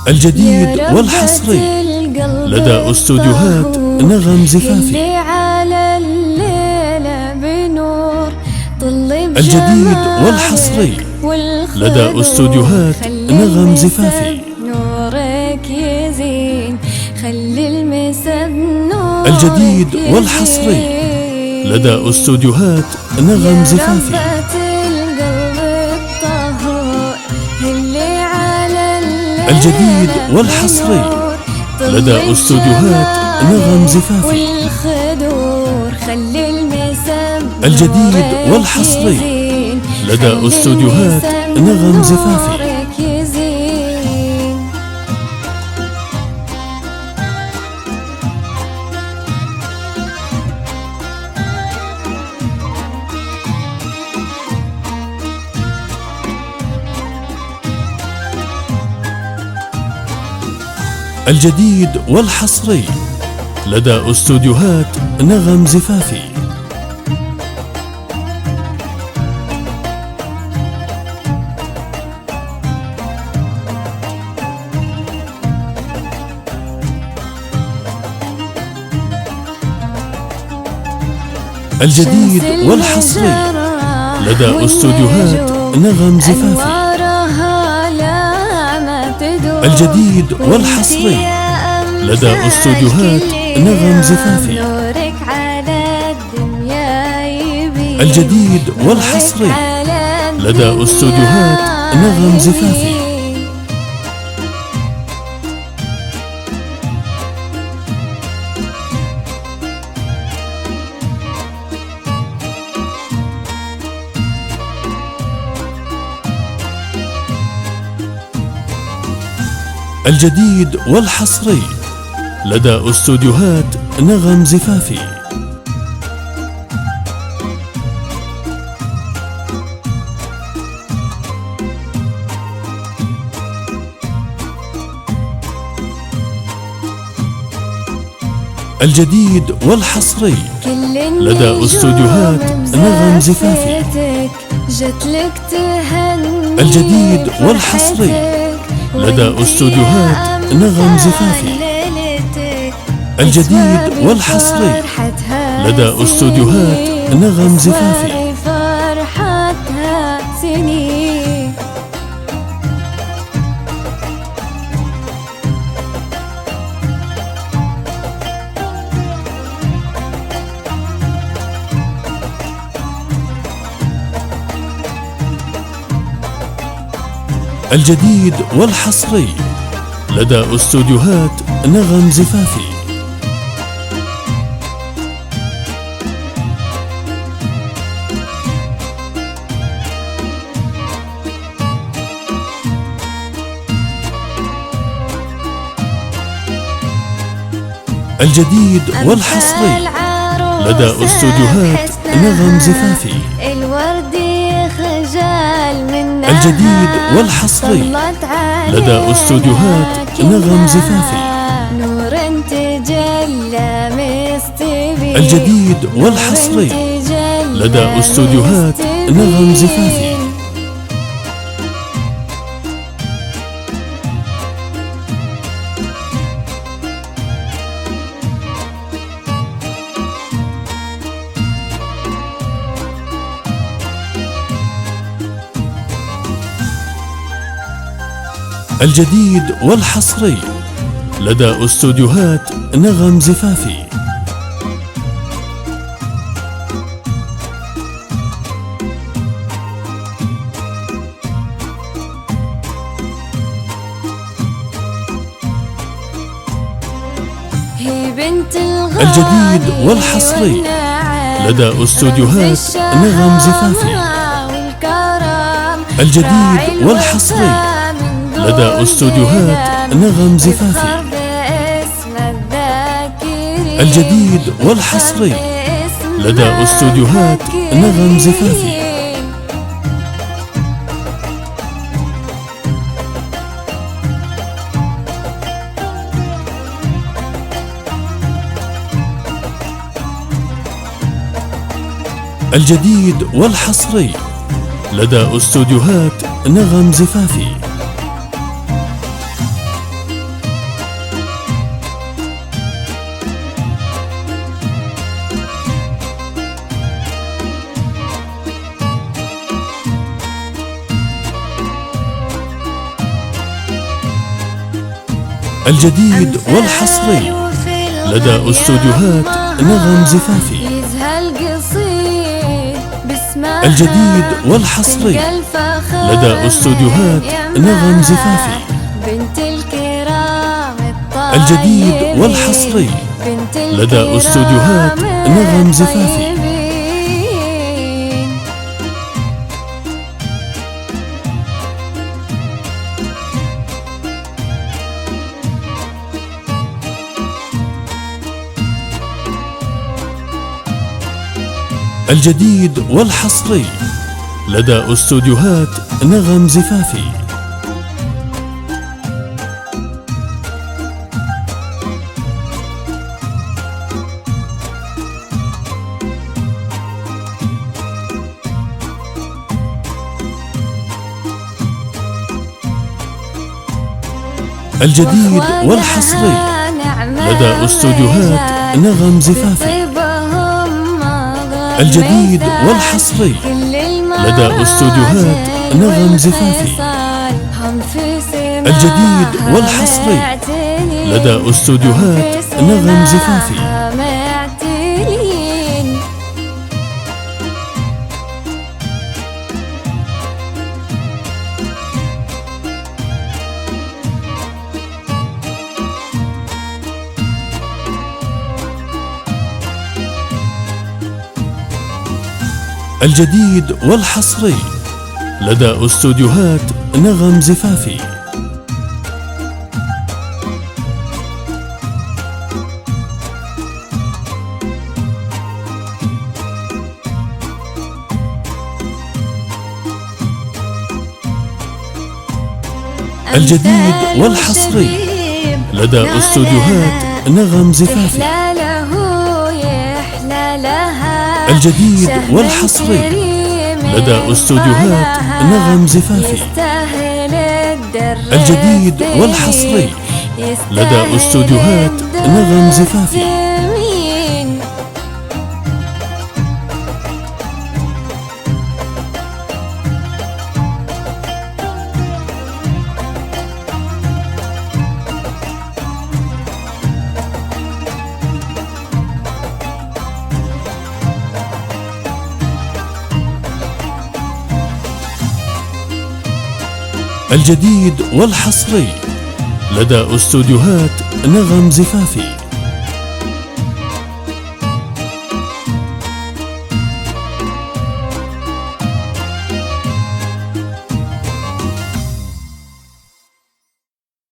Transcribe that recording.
الجديد والحصري لدى استوديوهات نغم زفافي. الجديد والحصري لدى استوديوهات نغم زفافي. نورك يزين خلي المسا بنور. الجديد والحصري لدى استوديوهات نغم زفافي. الجديد والحصري لدى استوديوهات نغم زفافي. الجديد والحصري لدى استوديوهات نغم زفافي. الجديد والحصري لدى استوديوهات نغم زفافي. الجديد والحصري لدى استوديوهات نغم زفافي. الجديد والحصري لدى استوديوهات نغم زفافي. الجديد والحصري لدى استوديوهات نغم زفافي. الجديد والحصري لدى استوديوهات نغم زفافي. الجديد والحصري لدى استوديوهات نغم زفافي. الجديد والحصري لدى استوديوهات نغم زفافي. الجديد والحصري لدى استوديوهات نغم زفافي. الجديد والحصري لدى استوديوهات نغم زفافي. الجديد والحصري لدى استوديوهات نغم زفافي. الجديد والحصري لدى استوديوهات نغم زفافي. الجديد والحصري لدى استوديوهات نغم زفافي. الجديد والحصري لدى استوديوهات نغم زفافي. الجديد والحصري لدى استوديوهات نغم زفافي. الجديد والحصري لدى استوديوهات نغم زفافي. الجديد والحصري لدى استوديوهات نغم زفافي. الجديد والحصري لدى استوديوهات نغم زفافي. الجديد والحصري لدى استوديوهات نغم زفافي. الجديد والحصري لدى استوديوهات نغم زفافي. الجديد والحصري لدى استوديوهات نغم زفافي. الجديد والحصري لدى استوديوهات نغم زفافي. الجديد والحصري لدى استوديوهات نغم زفافي. الجديد والحصري لدى استوديوهات نغم زفافي. الجديد والحصري لدى استوديوهات نغم زفافي. الجديد والحصري لدى استوديوهات نغم زفافي. الجديد والحصري لدى استوديوهات نغم زفافي. الجديد والحصري لدى استوديوهات نغم زفافي. الجديد والحصري لدى استوديوهات نغم زفافي. الجديد والحصري لدى استوديوهات نغم زفافي.